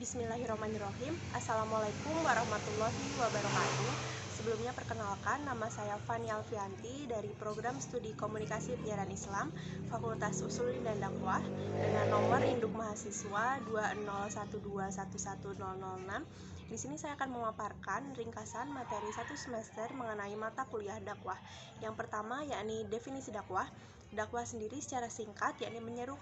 Bismillahirrahmanirrahim. Assalamualaikum warahmatullahi wabarakatuh. Sebelumnya perkenalkan, nama saya Fani Alfianti dari Program Studi Komunikasi Penyiaran Islam Fakultas Usulin dan Dakwah dengan nomor induk mahasiswa 201211006. Di sini saya akan memaparkan ringkasan materi 1 semester mengenai mata kuliah dakwah. Yang pertama yakni definisi dakwah. Dakwah sendiri secara singkat yakni menyeru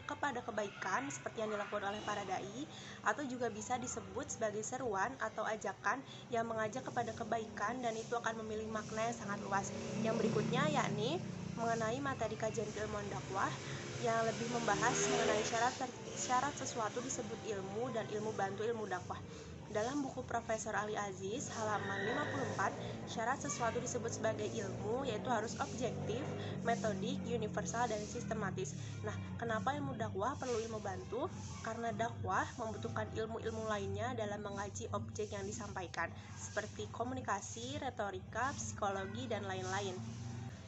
kepada kebaikan seperti yang dilakukan oleh para dai, atau juga bisa disebut sebagai seruan atau ajakan yang mengajak kepada kebaikan dan itu akan memiliki makna yang sangat luas. Yang berikutnya yakni mengenai materi kajian keilmuan dakwah yang lebih membahas mengenai syarat sesuatu disebut ilmu dan ilmu bantu ilmu dakwah. Dalam buku Profesor Ali Aziz halaman 54, syarat sesuatu disebut sebagai ilmu yaitu harus objektif, metodik, universal, dan sistematis. Nah, kenapa ilmu dakwah perlu ilmu bantu? Karena dakwah membutuhkan ilmu-ilmu lainnya dalam mengaji objek yang disampaikan, seperti komunikasi, retorika, psikologi, dan lain-lain.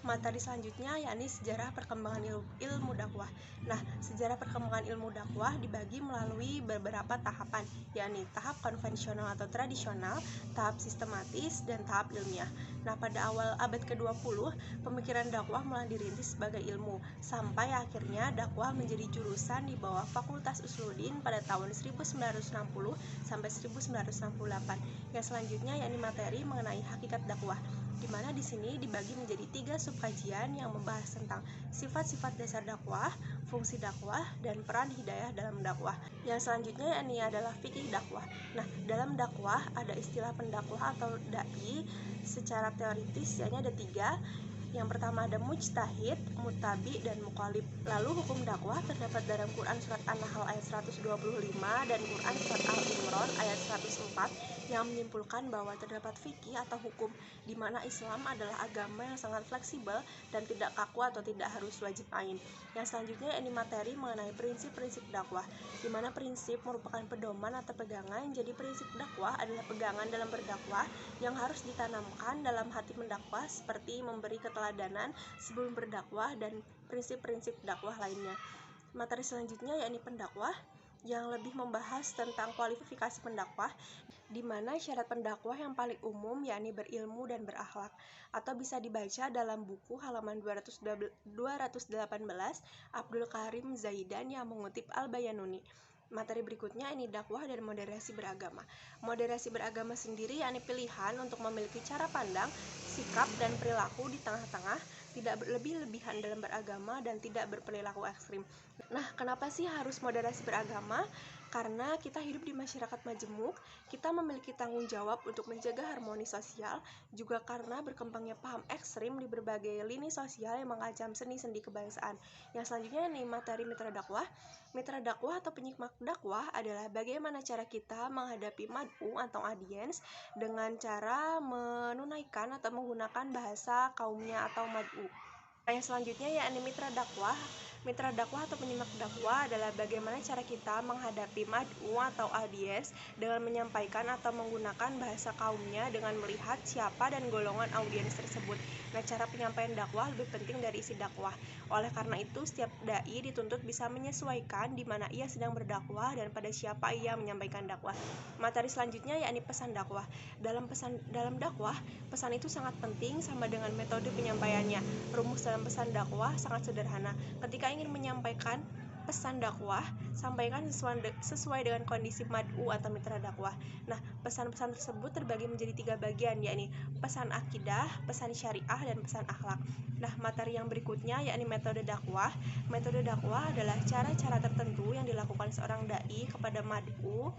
Materi selanjutnya yakni sejarah perkembangan ilmu dakwah. Nah, sejarah perkembangan ilmu dakwah dibagi melalui beberapa tahapan, yakni tahap konvensional atau tradisional, tahap sistematis, dan tahap ilmiah. Nah, pada awal abad ke-20, pemikiran dakwah mulai dirintis sebagai ilmu, sampai akhirnya dakwah menjadi jurusan di bawah Fakultas Usuluddin pada tahun 1960 sampai 1968. Yang selanjutnya yakni materi mengenai hakikat dakwah, di mana di sini dibagi menjadi 3 subkajian yang membahas tentang sifat-sifat dasar dakwah, fungsi dakwah, dan peran hidayah dalam dakwah. Yang selanjutnya ini adalah fikih dakwah. Nah, dalam dakwah ada istilah pendakwah atau dai. Secara teoritis yakni ada 3. Yang pertama ada mujtahid, mutabi, dan mukhalif. Lalu hukum dakwah terdapat dalam Quran Surat An-Nahl ayat 125 dan Quran Surat Al-Imran ayat 104 yang menyimpulkan bahwa terdapat fikih atau hukum di mana Islam adalah agama yang sangat fleksibel dan tidak kaku atau tidak harus wajib ain. Yang selanjutnya ini materi mengenai prinsip-prinsip dakwah, di mana prinsip merupakan pedoman atau pegangan. Jadi prinsip dakwah adalah pegangan dalam berdakwah yang harus ditanamkan dalam hati pendakwah seperti memberi keteladanan sebelum berdakwah dan prinsip-prinsip dakwah lainnya. Materi selanjutnya yakni pendakwah yang lebih membahas tentang kualifikasi pendakwah, di mana syarat pendakwah yang paling umum yakni berilmu dan berakhlak, atau bisa dibaca dalam buku halaman 218 Abdul Karim Zaidan yang mengutip Al-Bayanuni. Materi berikutnya ini dakwah dan moderasi beragama. Moderasi beragama sendiri yakni pilihan untuk memiliki cara pandang, sikap, dan perilaku di tengah-tengah, tidak berlebih-lebihan dalam beragama dan tidak berperilaku ekstrim. Nah, kenapa sih harus moderasi beragama? Karena kita hidup di masyarakat majemuk, kita memiliki tanggung jawab untuk menjaga harmoni sosial, juga karena berkembangnya paham ekstrim di berbagai lini sosial yang mengancam seni-sendi kebangsaan. Yang selanjutnya nih materi mitra dakwah. Mitra dakwah atau penyikmat dakwah adalah bagaimana cara kita menghadapi mad'u atau audiens dengan cara menunaikan atau menggunakan bahasa kaumnya atau mad'u. Yang selanjutnya yakni mitra dakwah. Mitra dakwah atau penyimak dakwah adalah bagaimana cara kita menghadapi mad'u atau audiens dengan menyampaikan atau menggunakan bahasa kaumnya dengan melihat siapa dan golongan audiens tersebut. Nah, cara penyampaian dakwah lebih penting dari isi dakwah. Oleh karena itu, setiap dai dituntut bisa menyesuaikan di mana ia sedang berdakwah dan pada siapa ia menyampaikan dakwah. Materi selanjutnya yakni pesan dakwah. Dalam dakwah, pesan itu sangat penting sama dengan metode penyampaiannya. Rumus dalam pesan dakwah sangat sederhana. Ketika ingin menyampaikan pesan dakwah, sampaikan sesuai dengan kondisi mad'u atau mitra dakwah. Nah, pesan-pesan tersebut terbagi menjadi 3 bagian, yakni pesan akidah, pesan syariah, dan pesan akhlak. Nah, materi yang berikutnya yakni metode dakwah. Metode dakwah adalah cara-cara tertentu yang dilakukan seorang dai kepada mad'u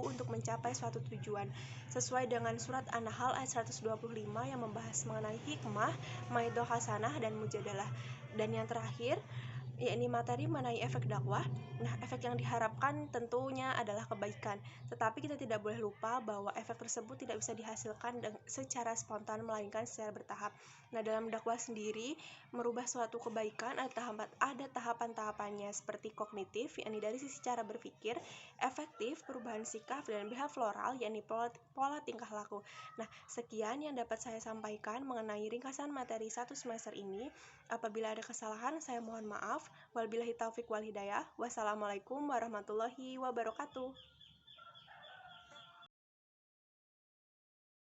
untuk mencapai suatu tujuan sesuai dengan surat An-Nahl ayat 125 yang membahas mengenai hikmah, mau'izah hasanah, dan mujadalah. Dan yang terakhir yakni materi mengenai efek dakwah. Nah, efek yang diharapkan tentunya adalah kebaikan, tetapi kita tidak boleh lupa bahwa efek tersebut tidak bisa dihasilkan secara spontan melainkan secara bertahap. Nah, dalam dakwah sendiri merubah suatu kebaikan ada tahapan-tahapannya seperti kognitif yakni dari sisi cara berpikir, efektif perubahan sikap, dan behavioral yakni pola tingkah laku. Nah, sekian yang dapat saya sampaikan mengenai ringkasan materi 1 semester ini. Apabila ada kesalahan, saya mohon maaf. Wabillahi taufik wal hidayah. Wassalamualaikum warahmatullahi wabarakatuh.